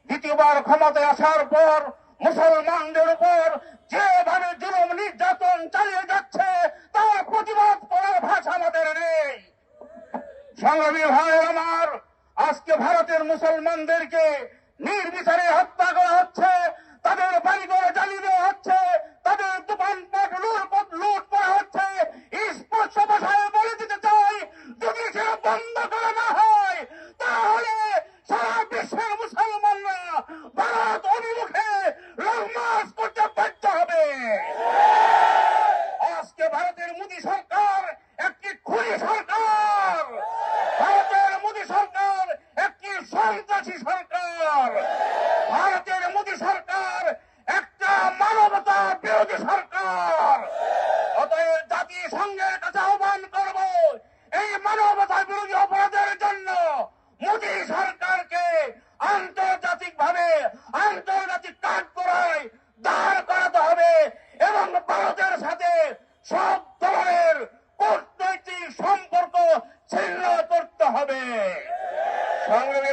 দ্বিতীয়বার ক্ষমতায় আসার পর মুসলমানদের উপর যেভাবে জুলুম নির্যাতন চালিয়ে যাচ্ছে তার প্রতিবাদ করার ভাষা আমাদের নেই। সংগ্রামী ভাই আমার, আজকে ভারতের মুসলমানদেরকে নির্বিচারে হত্যা করা হচ্ছে, তাদের বাড়িঘর জ্বালিয়ে দেওয়া হচ্ছে, তাদের দোকানপাট লুট করা হচ্ছে। স্পষ্ট ভাষায় বলে দিতে চাই, যদি সেটা বন্ধ করা না হয় তাহলে সারা বিশ্বের মুসলমানরা ভারত অভিমুখে লং মার্চ করতে বাধ্য হবে। আজকে ভারতের মোদী সরকার একটি খুনি সরকার, ভারতের মোদী সরকার একটি সন্ত্রাসী সরকার, ভারতের মোদী সরকার একটা মানবতা বিরোধী সরকার। অতএব জাতিসংঘের কাছে আহ্বান করব, এই মানবতা বিরোধী অপরাধের জন্য মোদী সরকারকে আন্তর্জাতিকভাবে আন্তর্জাতিক কাঠগড়ায় দাঁড় করাতে হবে এবং ভারতের সাথে সব ধরনের কূটনৈতিক সম্পর্ক ছিন্ন করতে হবে। সংগ্রামী